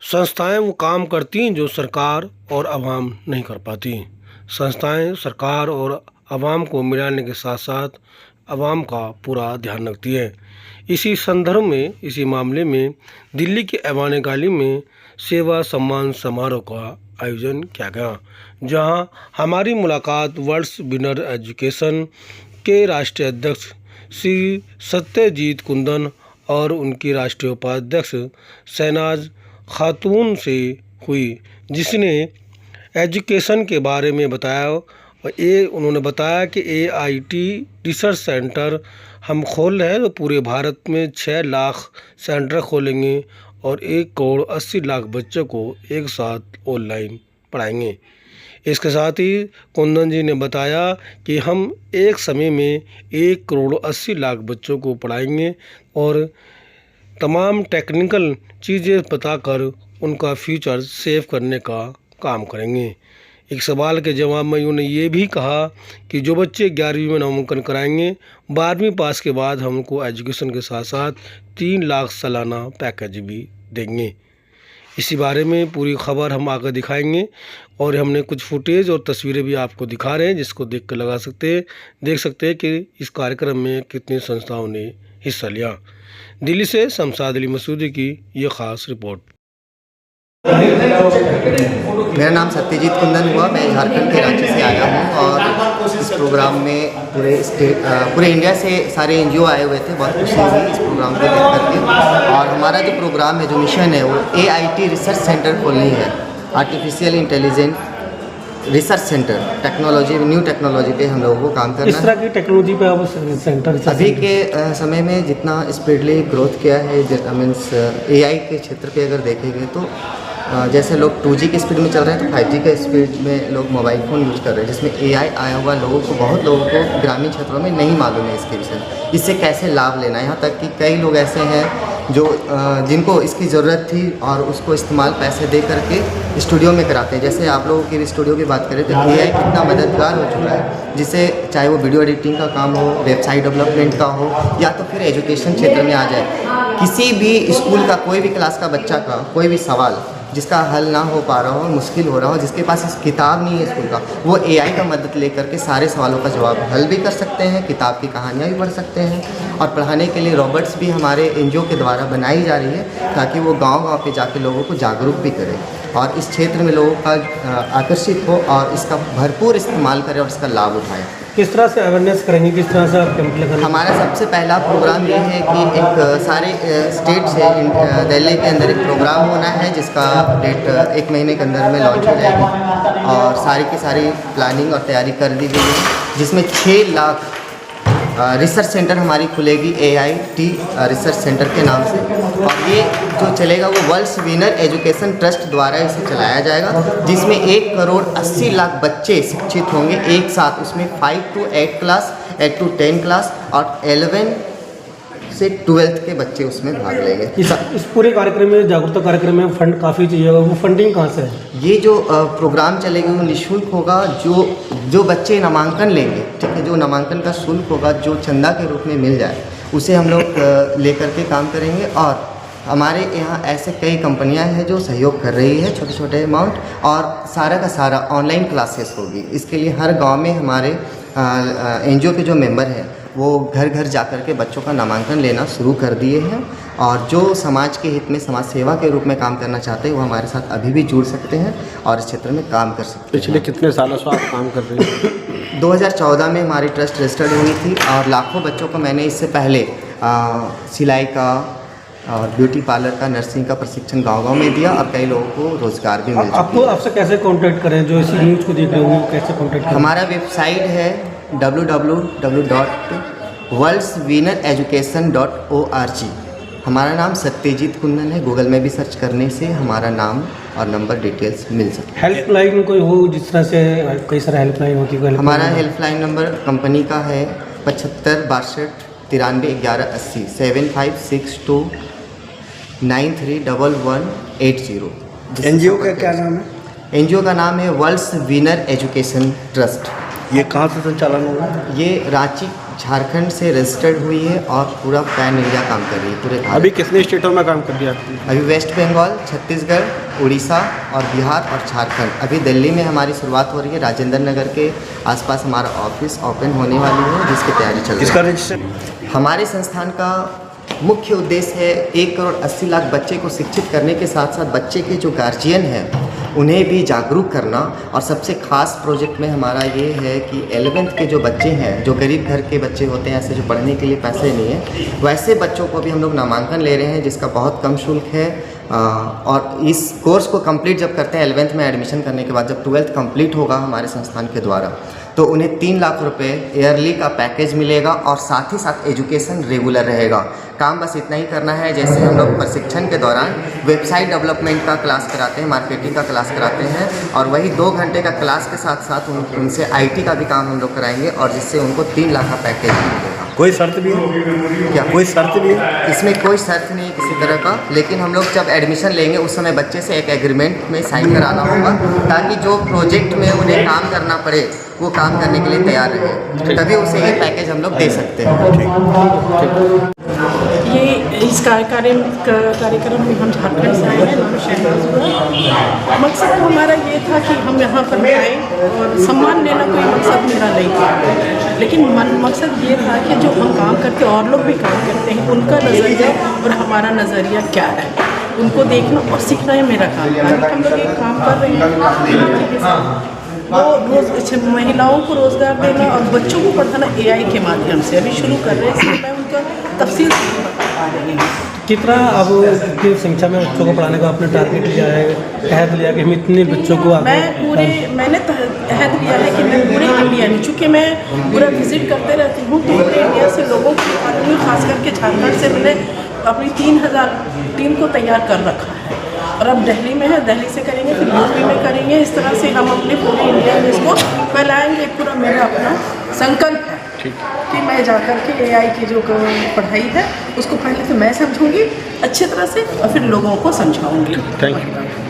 संस्थाएं वो काम करती हैं जो सरकार और आवाम नहीं कर पाती। संस्थाएं सरकार और आवाम को मिलाने के साथ साथ आवाम का पूरा ध्यान रखती है। इसी संदर्भ में, इसी मामले में दिल्ली के ऐवान गाली में सेवा सम्मान समारोह का आयोजन किया गया, जहां हमारी मुलाकात वर्ल्ड विनर एजुकेशन के राष्ट्रीय अध्यक्ष श्री सत्यजीत कुंदन और उनकी राष्ट्रीय उपाध्यक्ष शहनाज खातून से हुई, जिसने एजुकेशन के बारे में बताया। उन्होंने बताया कि AIT रिसर्च सेंटर हम खोल रहे हैं, तो पूरे भारत में 6 लाख सेंटर खोलेंगे और 1 करोड़ 80 लाख बच्चों को एक साथ ऑनलाइन पढ़ाएंगे। इसके साथ ही कुंदन जी ने बताया कि हम एक समय में 1 करोड़ 80 लाख बच्चों को पढ़ाएंगे और तमाम टेक्निकल चीज़ें बताकर उनका फ्यूचर सेव करने का काम करेंगे। एक सवाल के जवाब में उन्होंने ये भी कहा कि जो बच्चे 11वीं में नामांकन कराएंगे, 12वीं पास के बाद हमको एजुकेशन के साथ साथ 3 लाख सालाना पैकेज भी देंगे। इसी बारे में पूरी खबर हम आकर दिखाएंगे और हमने कुछ फुटेज और तस्वीरें भी आपको दिखा रहे हैं, जिसको देख सकते हैं कि इस कार्यक्रम में कितनी संस्थाओं ने हिस्सा लिया। दिल्ली से शमशाद अली मसूदी की ये ख़ास रिपोर्ट। मेरा नाम सत्यजीत कुंदन हुआ। मैं झारखंड के रांची से आया हूँ और इस प्रोग्राम में पूरे इंडिया से सारे NGO आए हुए थे। बहुत खुशी हुई इस प्रोग्राम को देख करके। और हमारा जो प्रोग्राम है, जो मिशन है, वो AIT रिसर्च सेंटर खोलनी है। Artificial intelligent research centre, new technology पे हम लोगों को काम करना है। इस तरह की टेक्नोलॉजी पे आप सेंटर अभी के समय में जितना स्पीडली ग्रोथ किया है, मीन्स AI के क्षेत्र पे अगर देखेंगे तो जैसे लोग 2G की स्पीड में चल रहे हैं, तो 5G के स्पीड में लोग मोबाइल फ़ोन यूज़ कर रहे हैं, जिसमें AI आया हुआ बहुत लोगों को ग्रामीण क्षेत्रों में नहीं मालूम है इसके विषय, इससे कैसे लाभ लेना है। यहाँ तक कि कई लोग ऐसे हैं जो जिनको इसकी ज़रूरत थी और उसको इस्तेमाल पैसे दे करके स्टूडियो में कराते हैं। जैसे आप लोगों की स्टूडियो की बात करें तो AI कितना मददगार हो चुका है, जिससे चाहे वो वीडियो एडिटिंग का काम हो, वेबसाइट डेवलपमेंट का हो, या तो फिर एजुकेशन क्षेत्र में आ जाए। किसी भी स्कूल का कोई भी क्लास का बच्चा का कोई भी सवाल जिसका हल ना हो पा रहा हो, मुश्किल हो रहा हो, जिसके पास इस किताब नहीं है स्कूल का, वो AI का मदद लेकर के सारे सवालों का जवाब हल भी कर सकते हैं, किताब की कहानियाँ भी पढ़ सकते हैं। और पढ़ाने के लिए रोबोट्स भी हमारे NGO के द्वारा बनाई जा रही है, ताकि वो गांव-गांव पे जाके लोगों को जागरूक भी करें और इस क्षेत्र में लोगों का आकर्षित हो और इसका भरपूर इस्तेमाल करें और इसका लाभ उठाएँ। किस तरह से अवेयरनेस करेंगे, किस तरह से आप कैंप लगाएंगे? हमारा सबसे पहला प्रोग्राम ये है कि एक सारे स्टेट से दिल्ली के अंदर एक प्रोग्राम होना है, जिसका डेट 1 महीने के अंदर में लॉन्च हो जाएगी और सारी की सारी प्लानिंग और तैयारी कर दी गई है, जिसमें 6 लाख रिसर्च सेंटर हमारी खुलेगी AIT रिसर्च सेंटर के नाम से। और ये जो चलेगा वो वर्ल्ड विनर एजुकेशन ट्रस्ट द्वारा इसे चलाया जाएगा, जिसमें 1 करोड़ 80 लाख बच्चे शिक्षित होंगे एक साथ। उसमें 5 to 8 क्लास, 8 to 10 क्लास और 11 से 12th के बच्चे उसमें भाग लेंगे। इस पूरे कार्यक्रम में, जागरूकता कार्यक्रम में फंड काफ़ी चाहिए होगा, वो फंडिंग कहाँ से है? ये जो प्रोग्राम चलेगा वो निःशुल्क होगा। जो बच्चे नामांकन लेंगे, ठीक है, जो नामांकन का शुल्क होगा, जो चंदा के रूप में मिल जाए, उसे हम लोग लेकर के काम करेंगे। और हमारे यहाँ ऐसे कई कंपनियां हैं जो सहयोग कर रही है, छोटे छोटे अमाउंट, और सारा का सारा ऑनलाइन क्लासेस होगी। इसके लिए हर गांव में हमारे NGO के जो मेंबर हैं वो घर घर जाकर के बच्चों का नामांकन लेना शुरू कर दिए हैं। और जो समाज के हित में, समाज सेवा के रूप में काम करना चाहते हैं, वो हमारे साथ अभी भी जुड़ सकते हैं और इस क्षेत्र में काम कर सकते हैं। पिछले कितने सालों से आप काम कर रहे हैं? 2014 में हमारी ट्रस्ट रजिस्टर्ड हुई थी और लाखों बच्चों को मैंने इससे पहले सिलाई का और ब्यूटी पार्लर का, नर्सिंग का प्रशिक्षण गांव-गांव में दिया और कई लोगों को रोज़गार भी मिल चुका है। आपसे कैसे कांटेक्ट करें, जो इसी न्यूज़ को देख रहे होंगे, कैसे कांटेक्ट करें? हमारा वेबसाइट है www.worldswinnereducation.org। हमारा नाम सत्यजीत कुंदन है। गूगल में भी सर्च करने से हमारा नाम और नंबर डिटेल्स मिल सकते हैं। हेल्पलाइन कोई हो, जिस तरह से कई सारे हेल्पलाइन होती है? हमारा हेल्पलाइन नंबर कंपनी का है 75 62 93 11 80 7562 931180। NGO का क्या नाम है? NGO का नाम है वर्ल्ड विनर एजुकेशन ट्रस्ट। ये कहाँ से संचालन होगा? ये रांची झारखंड से रजिस्टर्ड हुई है और पूरा पैन इंडिया काम कर रही है पूरे भारत। अभी कितने स्टेटों में काम कर दिया आपने? अभी वेस्ट बंगाल, छत्तीसगढ़, उड़ीसा और बिहार और झारखंड। अभी दिल्ली में हमारी शुरुआत हो रही है। राजेंद्र नगर के आसपास हमारा ऑफिस ओपन होने वाली है, जिसकी तैयारी चल रही इसका है। रजिस्ट्रेशन हमारे संस्थान का मुख्य उद्देश्य है 1,80,00,000 बच्चे को शिक्षित करने के साथ साथ बच्चे के जो गार्जियन हैं उन्हें भी जागरूक करना। और सबसे खास प्रोजेक्ट में हमारा ये है कि 11th के जो बच्चे हैं, जो गरीब घर के बच्चे होते हैं, ऐसे जो पढ़ने के लिए पैसे नहीं है, वैसे बच्चों को भी हम लोग नामांकन ले रहे हैं, जिसका बहुत कम शुल्क है। और इस कोर्स को कंप्लीट जब करते हैं 11th में एडमिशन करने के बाद, जब 12th कंप्लीट होगा हमारे संस्थान के द्वारा, तो उन्हें 3 लाख रुपए ईयरली का पैकेज मिलेगा और साथ ही साथ एजुकेशन रेगुलर रहेगा। काम बस इतना ही करना है, जैसे हम लोग प्रशिक्षण के दौरान वेबसाइट डेवलपमेंट का क्लास कराते हैं, मार्केटिंग का क्लास कराते हैं, और वही 2 घंटे का क्लास के साथ साथ उनसे IT का भी काम हम लोग कराएंगे, और जिससे उनको 3 लाख का पैकेज मिलेगा। कोई शर्त भी है? क्या कोई शर्त भी है? इसमें कोई शर्त नहीं है किसी तरह का, लेकिन हम लोग जब एडमिशन लेंगे उस समय बच्चे से एक एग्रीमेंट में साइन कराना होगा, ताकि जो प्रोजेक्ट में उन्हें काम करना पड़े वो काम करने के लिए तैयार रहे, तभी उसे ये पैकेज हम लोग दे सकते हैं। ये इस कार्यक्रम में हम झारखंड से आए हैं, नाम शहनाज हुआ। मकसद तो हमारा ये था कि हम यहाँ पर आए और सम्मान लेना कोई मकसद मेरा नहीं था, लेकिन मकसद ये था कि जो हम काम करते हैं और लोग भी काम करते हैं, उनका नज़रिया और हमारा नज़रिया क्या है, उनको देखना और सीखना है मेरा काम। अभी हम लोग एक काम कर रहे हैं, वो रोज़ महिलाओं को रोज़गार देना और बच्चों को पढ़ाना AI के माध्यम से अभी शुरू कर रहे हैं, इसलिए मैं उनका तफसील नहीं बता पा रही हूँ। कितना अब की संख्या में बच्चों को पढ़ाने का आपने टारगेट लिया है, अहद लिया कि हम इतने बच्चों को मैंने अहद लिया है कि मैं पूरे इंडिया में, चूँकि मैं पूरा विजिट करते रहती हूँ, तो पूरे इंडिया से लोगों को, खास करके झारखंड से मैंने अपनी 3000 टीम को तैयार कर रखा है। और अब दिल्ली में है, दिल्ली से करेंगे, फिर यूपी में करेंगे। इस तरह से हम अपने पूरे इंडिया में इसको फैलाएंगे। पूरा मेरा अपना संकल्प है कि मैं जाकर के AI की जो पढ़ाई है उसको पहले तो मैं समझूंगी अच्छी तरह से और फिर लोगों को समझाऊंगी। Thank you.